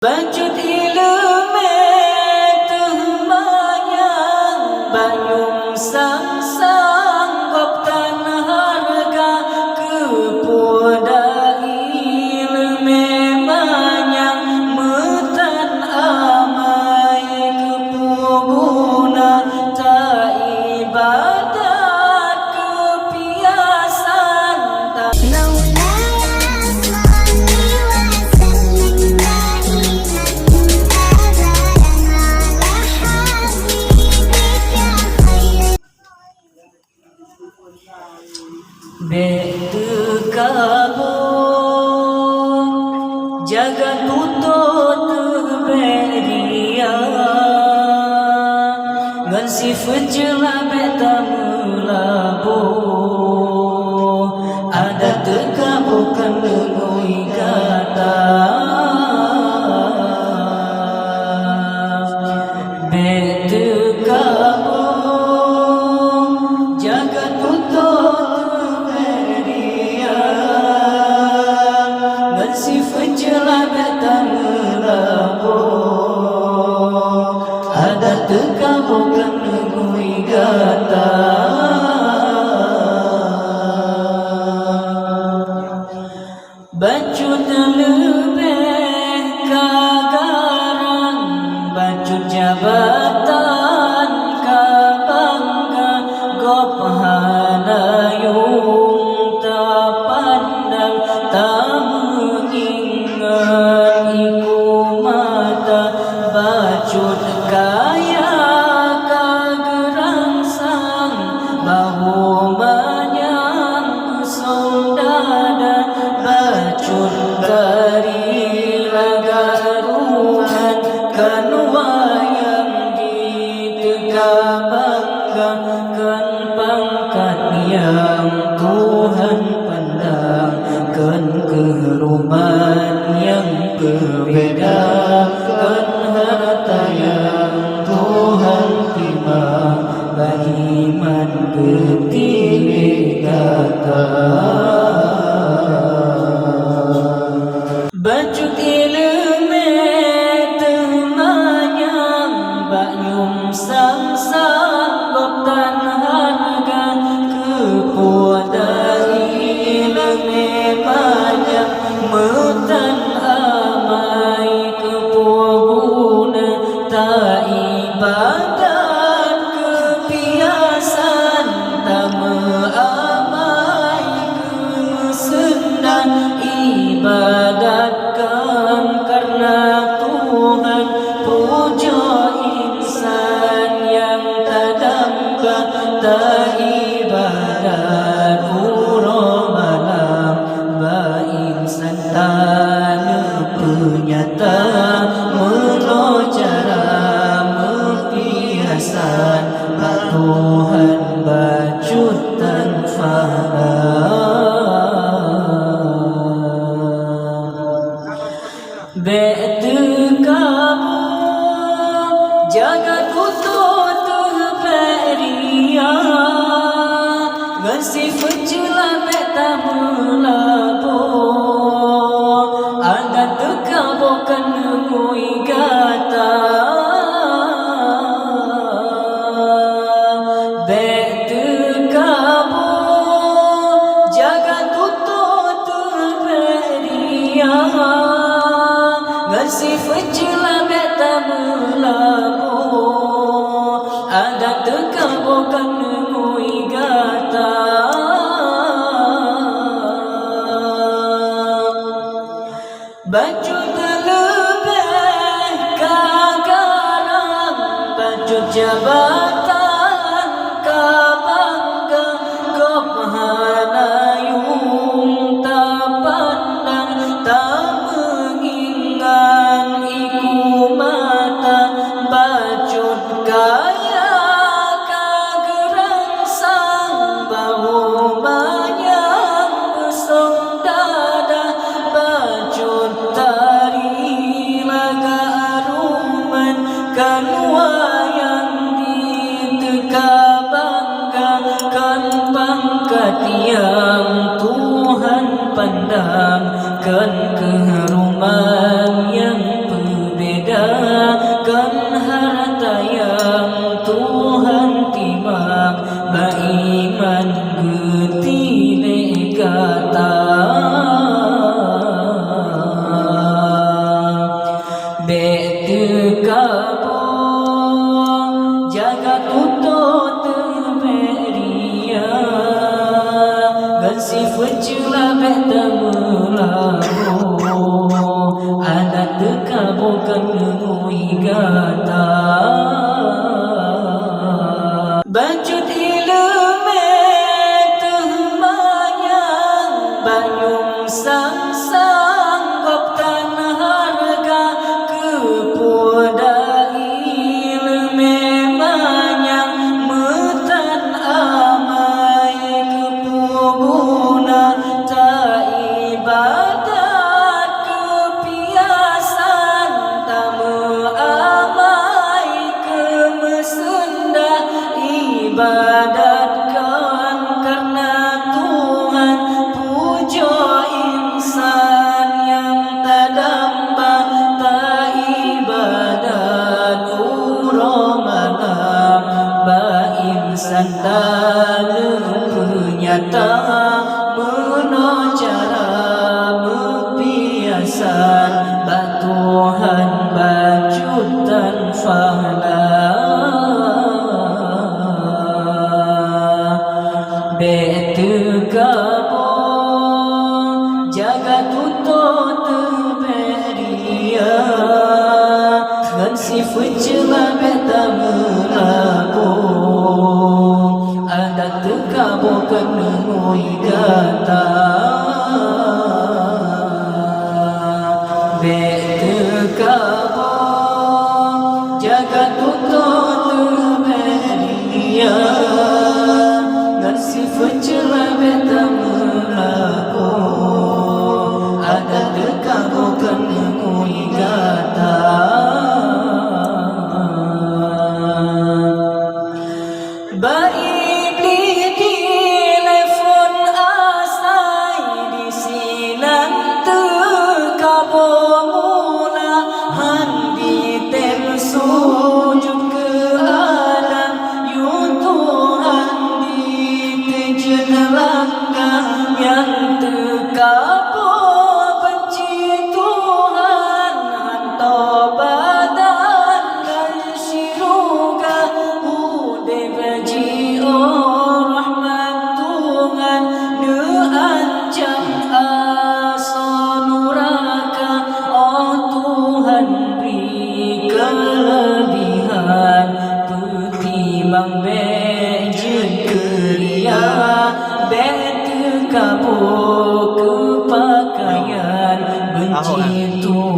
Bacut ilmu teuh manyang bayung sang gop tanah harga kepoda ilmu manyang metan amai kepuguna ta ibadat keu piasan ta Bek Teukaboe Jaga Tutô Teuh beria Ngön si fujela beta melabo Adat Teukaboe kan ngoi kata Bek Teukaboe Jaga Tutô si fujela beta melabo Adat Teukaboe kan ngoi kata Bacut lebih kagarang Bacut jabatan kabangga gop hanayung ta pandang ta Bacut Kaya Ka gerangsang bahu manyang Meuseunda Bacut kari lagaruhan kan wayang diteukabbangga kan pangkat yang Tuhan pandang kan keharuman yang berbeda kan harta yang Tuhan terima beriman ketika Bacut ilmu teuh manyang bayung sang gop tanah harga kepoda ilmu manyang metan amai kepuguna ta ibadat keu piasan ta Meu-Amai Keu Meuseunda ibadatkan karena Tuhan puja insan yang tadamba ta ibadat uro malam ba insan tanah penyata melo cara mepiasan ba Tuhan bacut tan fata Bek Teukaboe Jaga Tutô Teuh beria Ngön si fujela beta melabo Adat Teukaboe kan ngoi kata Bek Teukaboe Jaga Tutô Teuh beria si fujela beta melabo Adat Teukaboe kan ngoi kata Bacut lebih kagarang Bacut jabatan kabangga gop hanayung ta pandang ta Bacut Kaya Ka gerangsang bahu manyang Meuseunda Bacut tari lagaruman kan wayang diteukabbangga kan pangkat yang Tuhan pandang kan keharuman yang Bek Teukaboe Jaga Tutô Teberia Gansi Fecula Bek Teukaboe Adat Teukaboe Kenengui Gata Bacut ilme Teuh manyang Banyum sang-sang Gop tanah harga Kepoda ilme manyang Metan amai kepuguna Ta ibadat keu piasan Ta Meu-Amai Keu Meuseunda Ibadatkan karena Tuhan puja insan yang tadamba ta ibadat uramana ba insan penyata meno cara mepiasan ba Tuhan bacutan fata Bek Teukaboe Jaga Tutô Teberia Ngön si Fecula Bek Teukaboe Adat Teukaboe Kenengui Gata Bek Teukaboe Jaga Tutô Teberia Si Fecula Bek Teukaboe Adat Teukaboe Kenengui Gata Baik di telefon asai Di silang Teukaboe mula Handi tem sujud ke Adam Tuhan langkah yang Teukaboe benci Tuhan hantar badan dan syurga udah baji rahmat Tuhan diancam asa neraka Tuhan beri kelebihan petimbang bejen keria Bek Teukaboe kepakaian benci Tuhan